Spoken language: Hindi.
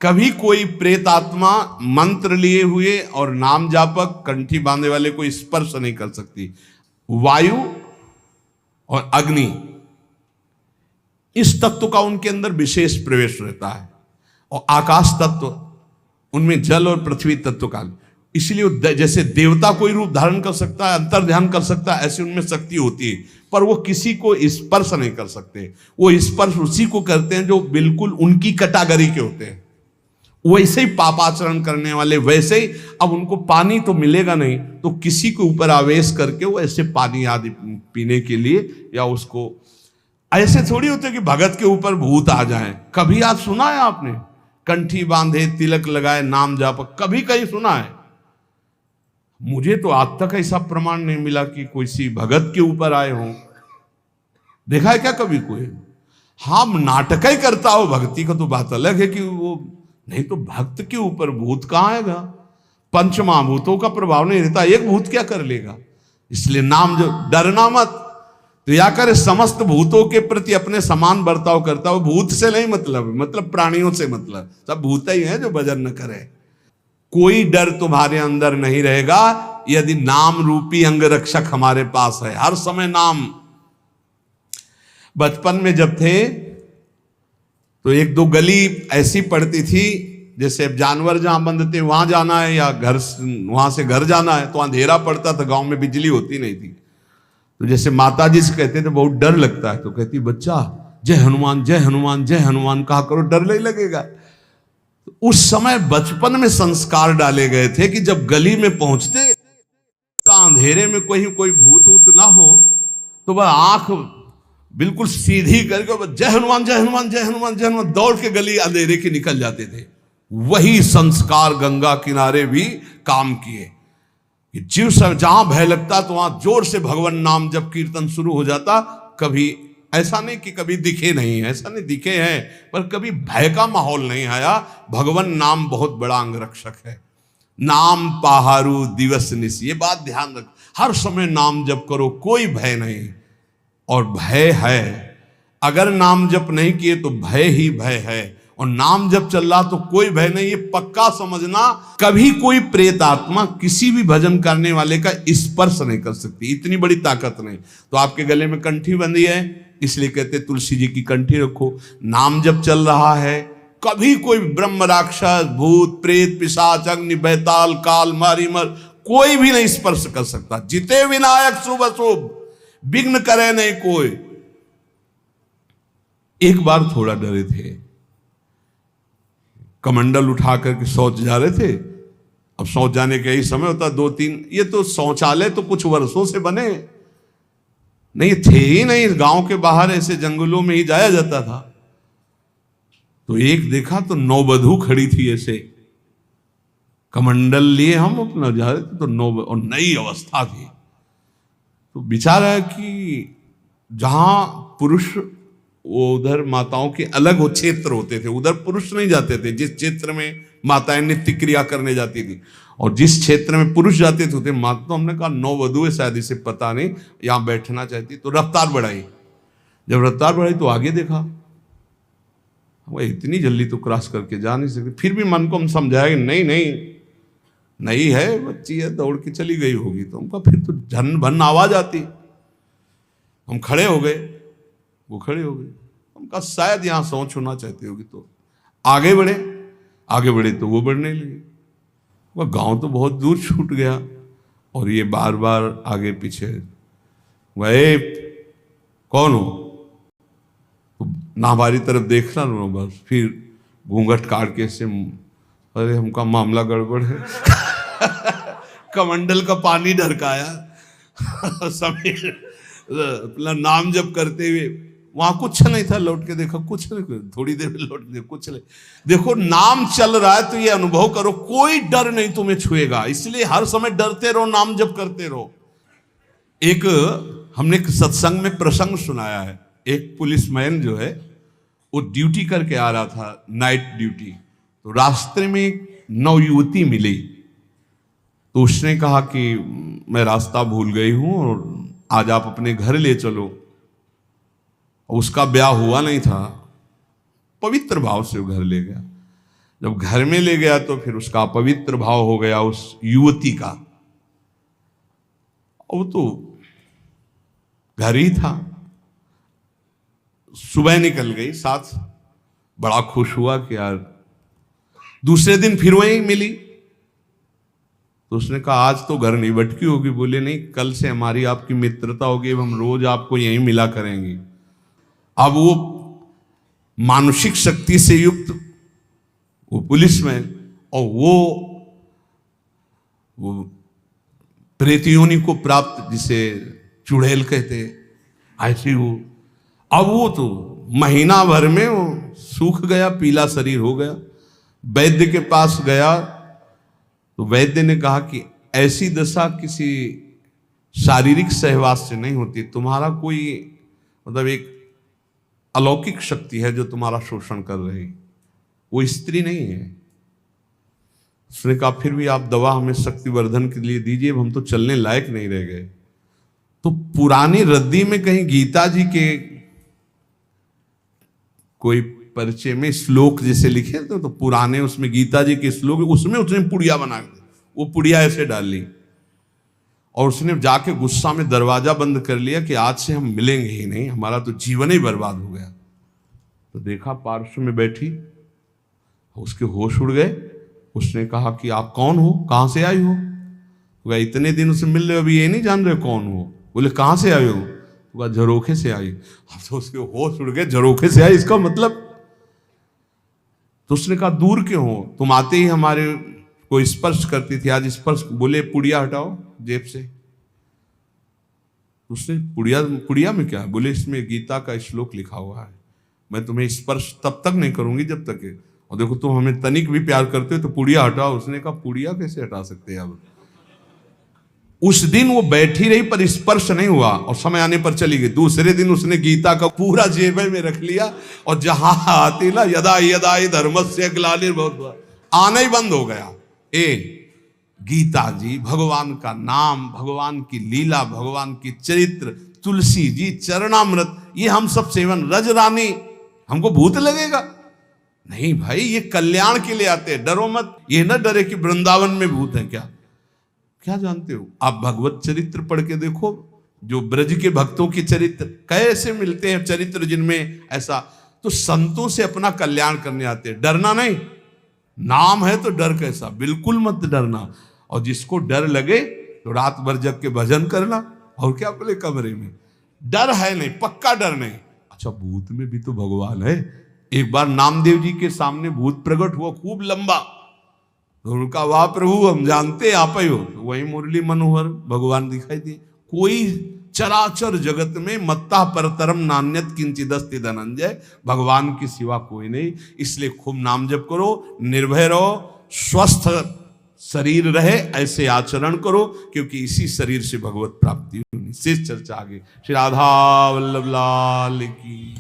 कभी कोई प्रेत आत्मा मंत्र लिए हुए और नाम जापक कंठी बांधे वाले को स्पर्श नहीं कर सकती। वायु और अग्नि, इस तत्व का उनके अंदर विशेष प्रवेश रहता है, और आकाश तत्व, उनमें जल और पृथ्वी तत्व का, इसलिए जैसे देवता कोई रूप धारण कर सकता है, अंतर ध्यान कर सकता है, ऐसी उनमें शक्ति होती है, पर वो किसी को स्पर्श नहीं कर सकते। वो स्पर्श उसी को करते हैं जो बिल्कुल उनकी कैटेगरी के होते हैं। वैसे ही पापाचरण करने वाले, वैसे ही अब उनको पानी तो मिलेगा नहीं, तो किसी के ऊपर आवेश करके वो ऐसे पानी आदि पीने के लिए, या उसको ऐसे थोड़ी होते कि भगत के ऊपर भूत आ जाए। कभी आज सुना है आपने कंठी बांधे तिलक लगाए नाम जापक, कभी कहीं सुना है? मुझे तो आज तक ऐसा प्रमाण नहीं मिला कि कोई सी भगत के ऊपर आए हों। देखा है क्या कभी कोई? हाँ, नाटक ही करता हो भक्ति का तो बात अलग है कि वो, नहीं तो भक्त के ऊपर भूत कहाँ आएगा? पंच महाभूतों का प्रभाव नहीं रहता, एक भूत क्या कर लेगा? इसलिए नाम जो, डरना मत। तो या करे समस्त भूतों के प्रति अपने समान बर्ताव करता हो। भूत से नहीं मतलब प्राणियों से मतलब, सब भूत ही है जो भजन न करे। कोई डर तुम्हारे अंदर नहीं रहेगा यदि नाम रूपी अंग रक्षक हमारे पास है। हर समय नाम। बचपन में जब थे तो एक दो गली ऐसी पड़ती थी, जैसे अब जानवर जहां बंद थे वहां जाना है, या घर वहां से घर जाना है, तो अंधेरा पड़ता था, गांव में बिजली होती नहीं थी। तो जैसे माता जी से कहते थे बहुत डर लगता है, तो कहती बच्चा जय हनुमान जय हनुमान जय हनुमान कहा करो, डर नहीं लगेगा। तो उस समय बचपन में संस्कार डाले गए थे कि जब गली में पहुंचते तो अंधेरे में कोई भूत वूत ना हो, तो वह आंख बिल्कुल सीधी करके जय हनुमान जय हनुमान जय हनुमान जय हनुमान दौड़ के गली अंधेरे के निकल जाते थे। वही संस्कार गंगा किनारे भी काम किए कि जीव सब जहां भय लगता तो वहां जोर से भगवान नाम जब कीर्तन शुरू हो जाता। कभी ऐसा नहीं कि कभी दिखे नहीं, ऐसा नहीं, दिखे हैं, पर कभी भय का माहौल नहीं आया। भगवान नाम बहुत बड़ा अंग रक्षक है। नाम पहारू दिवस निश, ये बात ध्यान रख, हर समय नाम जप करो, कोई भय नहीं। और भय है, अगर नाम जप नहीं किए तो भय ही भय है, और नाम जब चल रहा तो कोई भय नहीं। ये पक्का समझना, कभी कोई प्रेत आत्मा किसी भी भजन करने वाले का स्पर्श नहीं कर सकती, इतनी बड़ी ताकत नहीं। तो आपके गले में कंठी बंधी है, इसलिए कहते तुलसी जी की कंठी रखो। नाम जब चल रहा है, कभी कोई ब्रह्म राक्षस भूत प्रेत पिशाच अग्नि बैताल काल मारीमर कोई भी नहीं स्पर्श कर सकता। जिते विनायक शुभ अशुभ, विघ्न करे नहीं कोई। एक बार थोड़ा डरे थे, कमंडल उठा करके शौच जा रहे थे। अब शौच जाने का यही समय होता, 2-3, ये तो शौचालय तो कुछ वर्षों से बने नहीं थे ही नहीं, गांव के बाहर ऐसे जंगलों में ही जाया जाता था। तो एक देखा तो नौबधू खड़ी थी, ऐसे कमंडल लिए हम अपना जा रहे थे, तो और नई अवस्था थी। तो विचार है कि जहां पुरुष, वो उधर माताओं के अलग वो क्षेत्र होते थे, उधर पुरुष नहीं जाते थे। जिस क्षेत्र में माताएं नित्य क्रिया करने जाती थी और जिस क्षेत्र में पुरुष जाते थे माता, तो हमने कहा नौवधू है शायद, इसे पता नहीं यहां बैठना चाहती, तो रफ्तार बढ़ाई। जब रफ्तार बढ़ाई तो आगे देखा, वह इतनी जल्दी तो क्रॉस करके जा नहीं सकती। फिर भी मन को हम समझाया कि नहीं नहीं नहीं है, बच्ची है, दौड़ के चली गई होगी। तो हमका फिर तो झन भन आवाज आती। हम खड़े हो गए, वो खड़े हो गए। उनका शायद यहां सोच होना चाहती होगी, तो आगे बढ़े तो वो बढ़ने लगे। वह गांव तो बहुत दूर छूट गया, और ये बार बार आगे पीछे, वह कौन हो, तो ना हमारी तरफ देखना ना, बस फिर घूंघट काट के से, अरे हमका मामला गड़बड़ है। कमंडल का पानी ढरकाया समीर अपना नाम जप करते हुए। वहां कुछ नहीं था, लौट के देखा कुछ नहीं, थोड़ी देर में लौट के कुछ नहीं। देखो नाम चल रहा है तो ये अनुभव करो, कोई डर नहीं तुम्हें छुएगा, इसलिए हर समय डरते रहो, नाम जप करते रहो। हमने सत्संग में प्रसंग सुनाया है, एक पुलिसमैन जो है वो ड्यूटी करके आ रहा था, नाइट ड्यूटी। तो रास्ते में एक नवयुवती मिली, तो उसने कहा कि मैं रास्ता भूल गई हूं और आज आप अपने घर ले चलो। उसका ब्याह हुआ नहीं था, पवित्र भाव से वो घर ले गया। जब घर में ले गया तो फिर उसका अपवित्र भाव हो गया उस युवती का। वो तो घर ही था। सुबह निकल गई साथ, बड़ा खुश हुआ कि यार। दूसरे दिन फिर वहीं मिली तो उसने कहा आज तो घर नहीं भटकी होगी। बोले नहीं, कल से हमारी आपकी मित्रता होगी, अब हम रोज आपको यहीं मिला करेंगे। अब वो मानसिक शक्ति से युक्त वो पुलिस में, और वो प्रेतियोनि को प्राप्त, जिसे चुड़ैल कहते, ऐसी वो। अब वो तो महीना भर में वो सूख गया, पीला शरीर हो गया। वैद्य के पास गया तो वैद्य ने कहा कि ऐसी दशा किसी शारीरिक सहवास से नहीं होती, तुम्हारा कोई मतलब एक अलौकिक शक्ति है जो तुम्हारा शोषण कर रही, वो स्त्री नहीं है। उसने कहा फिर भी आप दवा हमें शक्तिवर्धन के लिए दीजिए, हम तो चलने लायक नहीं रह गए। तो पुरानी रद्दी में कहीं गीता जी के कोई परिचय में श्लोक जैसे लिखे थे, तो पुराने उसमें गीता जी के श्लोक, उसमें उसने पुड़िया बना दी। वो पुड़िया ऐसे डाल ली और उसने जाके गुस्सा में दरवाजा बंद कर लिया कि आज से हम मिलेंगे ही नहीं, हमारा तो जीवन ही बर्बाद हो गया। तो देखा पार्श्व में बैठी, उसके होश उड़ गए। उसने कहा कि आप कौन हो, कहां से आई हो? वह इतने दिन से मिल रहे हो, अभी ये नहीं जान रहे कौन हो? बोले कहां से आए हो? वह झरोखे से आई। तो उसके होश उड़ गए, झरोखे से आई इसका मतलब। तो उसने कहा दूर क्यों हो, तुम आते ही हमारे को स्पर्श करती थी, आज स्पर्श। बोले पुड़िया हटाओ जेब से। उसने पुड़िया में क्या है? बोले इसमें गीता का श्लोक लिखा हुआ है, मैं तुम्हें स्पर्श तब तक नहीं करूंगी जब तक है, और देखो तुम हमें तनिक भी प्यार करते हो तो पुड़िया हटाओ। उसने कहा पुड़िया कैसे हटा सकते हैं अब? उस दिन वो बैठी रही पर स्पर्श नहीं हुआ और समय आने पर चली गई। दूसरे दिन उसने गीता का पूरा जेब में रख लिया और जहां आती ना यदा यदा धर्मस्य ग्लानिर्भवति, आना ही बंद हो गया। गीता जी, भगवान का नाम, भगवान की लीला, भगवान की चरित्र, तुलसी जी चरणामृत, ये हम सब सेवन। रज रानी हमको भूत लगेगा? नहीं भाई, ये कल्याण के लिए आते हैं, डरो मत। ये ना डरे कि वृंदावन में भूत है। क्या जानते हो आप? भगवत चरित्र पढ़ के देखो, जो ब्रज के भक्तों के चरित्र कैसे मिलते हैं, चरित्र जिनमें ऐसा। तो संतों से अपना कल्याण करने आते हैं, डरना नहीं। नाम है तो डर कैसा? बिल्कुल मत डरना। और जिसको डर लगे तो रात भर जग के भजन करना, और क्या बोले कमरे में। डर है नहीं, पक्का डर नहीं। अच्छा, भूत में भी तो भगवान है। एक बार नामदेव जी के सामने भूत प्रकट हुआ, खूब लंबा। तो उनका वाह प्रभु, हम जानते आप ही हो। तो वही मुरली मनोहर भगवान दिखाई दिए। कोई चराचर जगत में मत्ता परतरम नान्यत किंचिदस्ति धनंजय, भगवान की सिवा कोई नहीं। इसलिए खूब नाम जप करो, निर्भय रहो, स्वस्थ शरीर रहे, ऐसे आचरण करो, क्योंकि इसी शरीर से भगवत प्राप्ति होनी। शेष चर्चा आगे। श्री राधा वल्लभ लाल की।